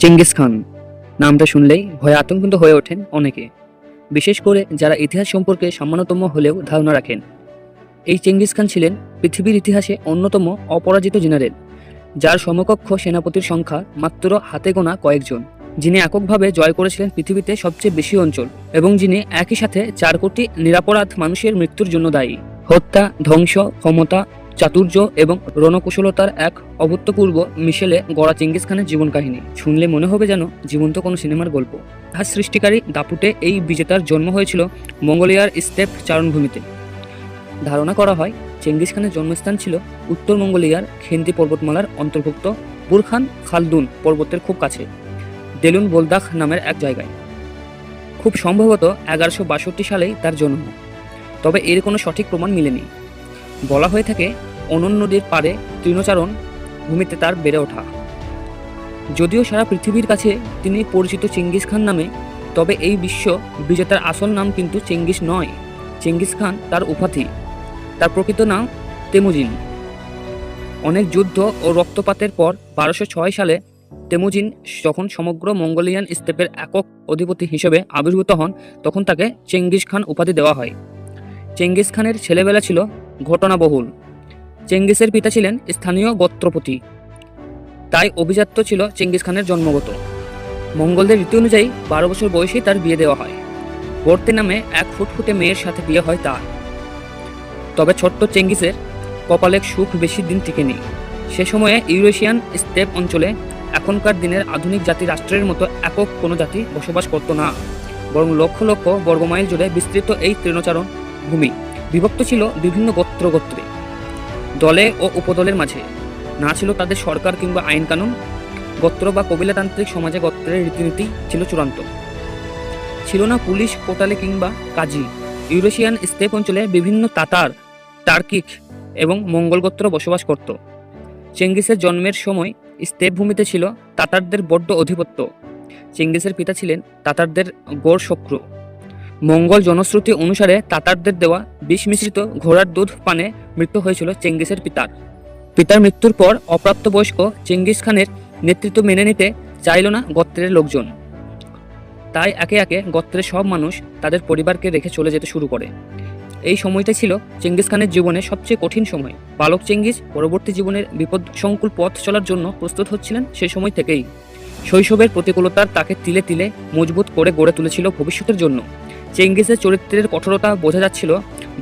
Genghis Khan নামটা শুনলেই ভয়ে আতঙ্কিত হয়ে ওঠেন অনেকে, বিশেষ করে যারা ইতিহাস সম্পর্কে সামান্যতম হলেও ধারণা রাখেন। এই চেঙ্গিস খান ছিলেন পৃথিবীর ইতিহাসে অন্যতম অপরাজিত জেনারেল, যার সমকক্ষ সেনাপতির সংখ্যা মাত্র হাতে গোনা কয়েকজন, যিনি এককভাবে জয় করেছিলেন পৃথিবীতে সবচেয়ে বেশি অঞ্চল এবং যিনি একই সাথে 4 কোটি নিরাপরাধ মানুষের মৃত্যুর জন্য দায়ী। হত্যা, ধ্বংস, ক্ষমতা, চাতুর্য এবং রণকুশলতার এক অভূতপূর্ব মিশেলে গড়া চেঙ্গিস খানের জীবন কাহিনী শুনলে মনে হবে যেন জীবন্ত কোনো সিনেমার গল্প। ইতিহাস সৃষ্টিকারী দাপুটে এই বিজেতার জন্ম হয়েছিল মঙ্গোলিয়ার স্টেপ চারণভূমিতে। ধারণা করা হয় চেঙ্গিস খানের জন্মস্থান ছিল উত্তর মঙ্গোলিয়ার খেন্তি পর্বতমালার অন্তর্ভুক্ত বুরখান খালদুন পর্বতের খুব কাছে দেলুন বোলদাখ নামের এক জায়গায়। খুব সম্ভবত 1162 সালেই তার জন্ম, তবে এর কোনো সঠিক প্রমাণ মিলেনি। বলা হয়ে থাকে অনন্য নদীর পাড়ে তৃণচারণ ভূমিতে তার বেড়ে ওঠা। যদিও সারা পৃথিবীর কাছে তিনি পরিচিত চেঙ্গিস খান নামে, তবে এই বিশ্ব বিজেতার আসল নাম কিন্তু চেঙ্গিস নয়। চেঙ্গিস খান তার উপাধি, তার প্রকৃত নাম তেমুজিন। অনেক যুদ্ধ ও রক্তপাতের পর 1206 সালে তেমুজিন যখন সমগ্র মঙ্গোলিয়ান স্টেপের একক অধিপতি হিসেবে আবির্ভূত হন, তখন তাকে চেঙ্গিস খান উপাধি দেওয়া হয়। চেঙ্গিস খানের ছেলেবেলা ছিল ঘটনাবহুল। চেঙ্গিসের পিতা ছিলেন স্থানীয় গোত্রপতি, তাই অভিজাত্য ছিল চেঙ্গিস খানের জন্মগত। মঙ্গলদের রীতি অনুযায়ী 12 বছর বয়সেই তার বিয়ে দেওয়া হয়। বর্তে নামে এক ফুটফুটে মেয়ের সাথে বিয়ে হয় তার। তবে ছোট্ট চেঙ্গিসের কপালে সুখ বেশি দিন টিকেনি। সে সময়ে ইউরেশিয়ান স্টেপ অঞ্চলে এখনকার দিনের আধুনিক জাতি রাষ্ট্রের মতো একক কোনো জাতি বসবাস করত না, বরং লক্ষ লক্ষ বর্গমাইল জুড়ে বিস্তৃত এই তৃণচারণ ভূমি বিভক্ত ছিল বিভিন্ন গোত্রে, দলে ও উপদলের মাঝে। না ছিল তাদের সরকার কিংবা আইন কানুন। গোত্র বা কবিলাতান্ত্রিক সমাজে গোত্রের রীতিনীতি ছিল চূড়ান্ত। ছিল না পুলিশ, কোটালে কিংবা কাজী। ইউরেশিয়ান স্টেপ অঞ্চলে বিভিন্ন তাতার, টার্কিক এবং মঙ্গল গোত্র বসবাস করত। চেঙ্গিসের জন্মের সময় স্টেপ ভূমিতে ছিল তাতারদের বড্ড আধিপত্য। চেঙ্গিসের পিতা ছিলেন তাতারদের গড় শক্র। মঙ্গল জনশ্রুতি অনুসারে তাতারদের দেওয়া বিষ মিশ্রিত ঘোড়ার দুধ পানে মৃত্যু হয়েছিল চেঙ্গিসের পিতার মৃত্যুর পর অপ্রাপ্তবয়স্ক চেঙ্গিস খানের নেতৃত্ব মেনে নিতে চাইল না গোত্রের লোকজন। তাই একে একে গোত্রের সব মানুষ তাদের পরিবারকে রেখে চলে যেতে শুরু করে। এই সময়টা ছিল চেঙ্গিস খানের জীবনে সবচেয়ে কঠিন সময়। বালক চেঙ্গিস পরবর্তী জীবনের বিপদসংকুল পথ চলার জন্য প্রস্তুত হচ্ছিলেন সে সময় থেকেই। শৈশবের প্রতিকূলতার তাকে তিলে তিলে মজবুত করে গড়ে তুলেছিল ভবিষ্যতের জন্য। চেঙ্গিসের চরিত্রের কঠোরতা বোঝা যাচ্ছিল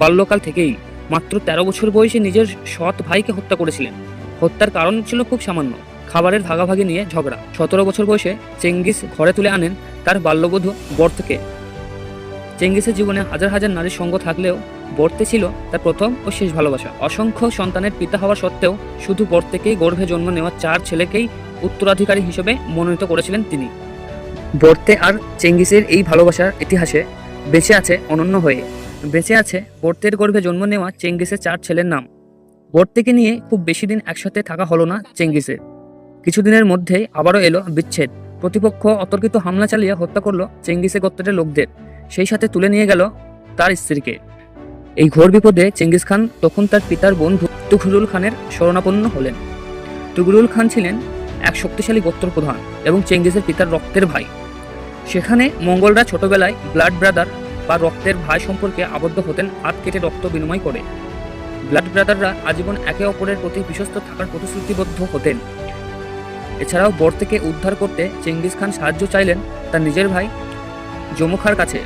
বাল্যকাল থেকেই। মাত্র 13 বছর বয়সে নিজের সৎ ভাইকে হত্যা করেছিলেন। হত্যার কারণ ছিল খুব সামান্য, খাবারের ভাগাভাগি নিয়ে ঝগড়া। 17 বছর বয়সে চেঙ্গিস ঘরে তুলে আনেন তার বাল্যবধূ বর্তকে। চেঙ্গিসের জীবনে হাজার হাজার নারীর সঙ্গ থাকলেও বর্তে ছিল তার প্রথম ও শেষ ভালোবাসা। অসংখ্য সন্তানের পিতা হওয়া সত্ত্বেও শুধু বর্তেকেই গর্ভে জন্ম নেওয়া 4 ছেলেকেই উত্তরাধিকারী হিসেবে মনোনীত করেছিলেন তিনি। বর্তে আর চেঙ্গিসের এই ভালোবাসার ইতিহাসে বেঁচে আছে অনন্য হয়ে। বেঁচে আছে বর্তের গর্ভে জন্ম নেওয়া চেঙ্গিসের 4 ছেলের নাম। বর্তেকে নিয়ে খুব বেশি দিন একসাথে থাকা হলো না চেঙ্গিসের। কিছুদিনের মধ্যেই আবারও এলো বিচ্ছেদ। প্রতিপক্ষ অতর্কিত হামলা চালিয়ে হত্যা করলো চেঙ্গিসের গোত্রের লোকদের, সেই সাথে তুলে নিয়ে গেল তার স্ত্রীকে। এই ঘোর বিপদে চেঙ্গিস খান তখন তার পিতার বন্ধু তুঘলুল খানের শরণাপন্ন হলেন। তুঘলুল খান ছিলেন এক শক্তিশালী গোত্র প্রধান এবং চেঙ্গিসের পিতার রক্তের ভাই। সেখানে মঙ্গলরা ছোটবেলায় ব্লাড ব্রাদার বা রক্তের ভাই সম্পর্কে আবদ্ধ হতেন হাত কেটে রক্ত বিনিময় করে। ব্লাড ব্রাদাররা আজীবন একে অপরের প্রতি বিশ্বস্ত থাকার প্রতিশ্রুতিবদ্ধ হতেন। এছাড়াও বর্তেকে উদ্ধার করতে চেঙ্গিস খান সাহায্য চাইলেন তার নিজের ভাই জমুখার কাছে।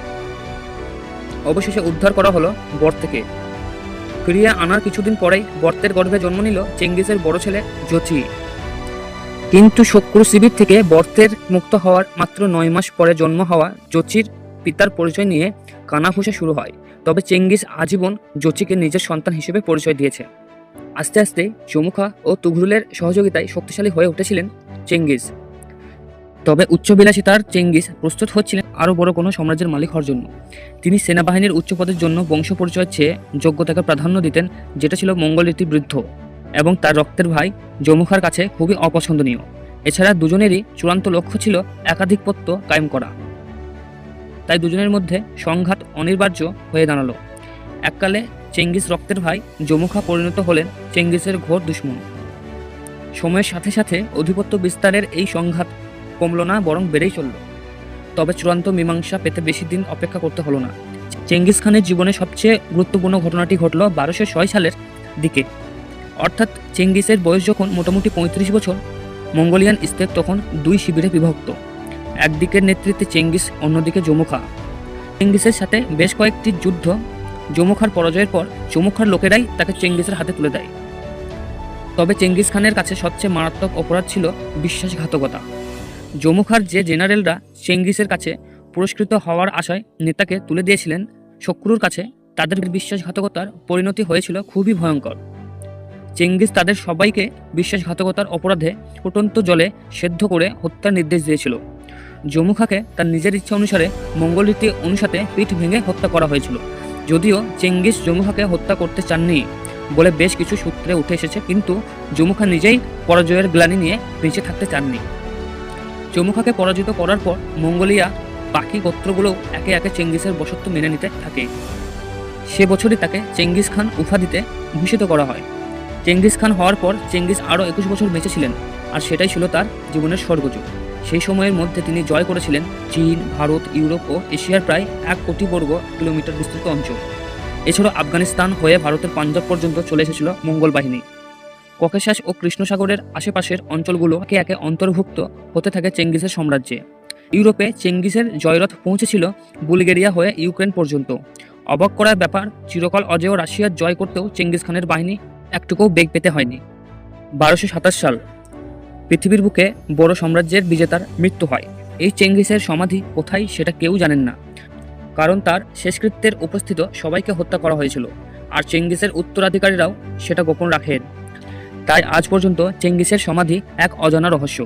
অবশেষে উদ্ধার করা হলো বর্তেকে। ফিরিয়ে আনার কিছুদিন পরেই বর্তের গর্ভে জন্ম নিল চেঙ্গিসের বড় ছেলে জোচি। কিন্তু শক্র শিবির থেকে বর্তের মুক্ত হওয়ার মাত্র 9 মাস পরে জন্ম হওয়া জোচির পিতার পরিচয় নিয়ে কানাঘুষা শুরু হয়। তবে চেঙ্গিস আজীবন জোচিকে নিজের সন্তান হিসেবে পরিচয় দিয়েছে। আস্তে আস্তে জমুখা ও তুঘলুলের সহযোগিতায় শক্তিশালী হয়ে উঠেছিলেন চেঙ্গিস। তবে উচ্চবিলাসিতার চেঙ্গিস প্রস্তুত হচ্ছিলেন আরও বড় কোনো সাম্রাজ্যের মালিক হওয়ার জন্য। তিনি সেনাবাহিনীর উচ্চ পদের জন্য বংশ পরিচয়ের চেয়ে যোগ্যতাকে প্রাধান্য দিতেন, যেটা ছিল মঙ্গল রীতি বিরুদ্ধ এবং তার রক্তের ভাই জমুখার কাছে খুবই অপছন্দনীয়। এছাড়া দুজনেরই চূড়ান্ত লক্ষ্য ছিল একাধিপত্য কায়েম করা। তাই দুজনের মধ্যে সংঘাত অনিবার্য হয়ে দাঁড়ালো। এককালে চেঙ্গিস রক্তের ভাই জমুখা পরিণত হলেন চেঙ্গিসের ঘোর দুশমন। সময়ের সাথে সাথে আধিপত্য বিস্তারের এই সংঘাত কমলো না, বরং বেড়েই চলল। তবে চূড়ান্ত মীমাংসা পেতে বেশি দিন অপেক্ষা করতে হলো না। চেঙ্গিস খানের জীবনে সবচেয়ে গুরুত্বপূর্ণ ঘটনাটি ঘটল 1206 সালের দিকে। অর্থাৎ চেঙ্গিসের বয়স যখন মোটামুটি 35 বছর। মঙ্গোলিয়ান স্টেপ তখন দুই শিবিরে বিভক্ত। একদিকের নেতৃত্বে চেঙ্গিস, অন্যদিকে জমুখা। চেঙ্গিসের সাথে বেশ কয়েকটি যুদ্ধ। জমুখার পরাজয়ের পর জমুখার লোকেরাই তাকে চেঙ্গিসের হাতে তুলে দেয়। তবে চেঙ্গিস খানের কাছে সবচেয়ে মারাত্মক অপরাধ ছিল বিশ্বাসঘাতকতা। জমুখার যে জেনারেলরা চেঙ্গিসের কাছে পুরস্কৃত হওয়ার আশায় নেতাকে তুলে দিয়েছিলেন শক্রুর কাছে, তাদের বিশ্বাসঘাতকতার পরিণতি হয়েছিল খুবই ভয়ঙ্কর। চেঙ্গিস তাদের সবাইকে বিশ্বাসঘাতকতার অপরাধে ফুটন্ত জলে সেদ্ধ করে হত্যার নির্দেশ দিয়েছিল। জমুখাকে তার নিজের ইচ্ছা অনুসারে মঙ্গল রীতি অনুসারে পিঠ ভেঙে হত্যা করা হয়েছিল। যদিও চেঙ্গিস জমুখাকে হত্যা করতে চাননি বলে বেশ কিছু সূত্রে উঠে এসেছে, কিন্তু জমুখা নিজেই পরাজয়ের গ্লানি নিয়ে বেঁচে থাকতে চাননি। জমুখাকে পরাজিত করার পর মঙ্গোলিয়া বাকি গোত্রগুলোও একে একে চেঙ্গিসের বশত্ব মেনে নিতে থাকে। সে বছরই তাকে চেঙ্গিস খান উপাধিতে ভূষিত করা হয়। চেঙ্গিস খান হওয়ার পর চেঙ্গিস আরও 21 বছর বেঁচে ছিলেন, আর সেটাই ছিল তার জীবনের স্বর্গযুগ। সেই সময়ের মধ্যে তিনি জয় করেছিলেন চীন, ভারত, ইউরোপ ও এশিয়ার প্রায় 1 কোটি বর্গ কিলোমিটার বিস্তৃত অঞ্চল। এছাড়াও আফগানিস্তান হয়ে ভারতের পাঞ্জাব পর্যন্ত চলে এসেছিল মঙ্গল বাহিনী। ককেশাস ও কৃষ্ণসাগরের আশেপাশের অঞ্চলগুলো একে একে অন্তর্ভুক্ত হতে থাকে চেঙ্গিসের সাম্রাজ্যে। ইউরোপে চেঙ্গিসের জয়রথ পৌঁছেছিল বুলগেরিয়া হয়ে ইউক্রেন পর্যন্ত। অবাক করার ব্যাপার, চিরকাল অজেয় রাশিয়ার জয় করতেও চেঙ্গিস খানের বাহিনী একটুকুও বেগ পেতে হয়নি। 1227 সাল পৃথিবীর বুকে বড় সাম্রাজ্যের বিজেতার মৃত্যু হয়। এই চেঙ্গিসের সমাধি কোথায় সেটা কেউ জানেন না, কারণ তার শেষকৃত্যের উপস্থিত সবাইকে হত্যা করা হয়েছিল, আর চেঙ্গিসের উত্তরাধিকারীরাও সেটা গোপন রাখেন। তাই আজ পর্যন্ত চেঙ্গিসের সমাধি এক অজানা রহস্য।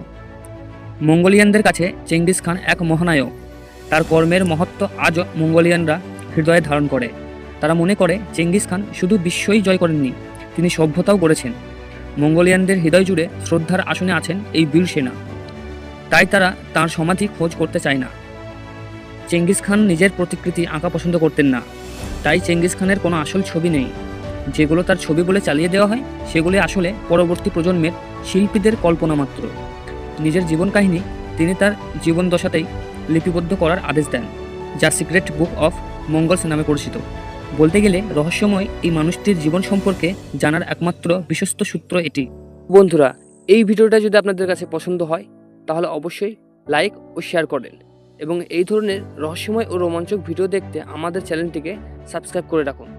মঙ্গোলিয়ানদের কাছে চেঙ্গিস খান এক মহানায়ক। তার কর্মের মহত্ব আজও মঙ্গোলিয়ানরা হৃদয়ে ধারণ করে। তারা মনে করে চেঙ্গিস খান শুধু বিশ্বই জয় করেননি, তিনি সভ্যতাও গড়েছেন। মঙ্গোলিয়ানদের হৃদয় জুড়ে শ্রদ্ধার আসনে আছেন এই বীর সেনা। তাই তারা তাঁর সমাধি খোঁজ করতে চায় না। চেঙ্গিস খান নিজের প্রতিকৃতি আঁকা পছন্দ করতেন না, তাই চেঙ্গিস খানের কোনো আসল ছবি নেই। যেগুলো তার ছবি বলে চালিয়ে দেওয়া হয় সেগুলি আসলে পরবর্তী প্রজন্মের শিল্পীদের কল্পনা মাত্র। নিজের জীবন কাহিনী তিনি তার জীবনদশাতেই লিপিবদ্ধ করার আদেশ দেন, যা সিক্রেট বুক অফ মঙ্গলস নামে পরিচিত। বলতে গেলে রহস্যময় এই মানুষটির জীবন সম্পর্কে জানার একমাত্র বিশ্বস্ত সূত্র এটি। বন্ধুরা, এই ভিডিওটা যদি আপনাদের কাছে পছন্দ হয় তাহলে অবশ্যই লাইক ও শেয়ার করেন, এবং এই ধরনের রহস্যময় ও রোমাঞ্চক ভিডিও দেখতে আমাদের চ্যানেলটিকে সাবস্ক্রাইব করে রাখুন।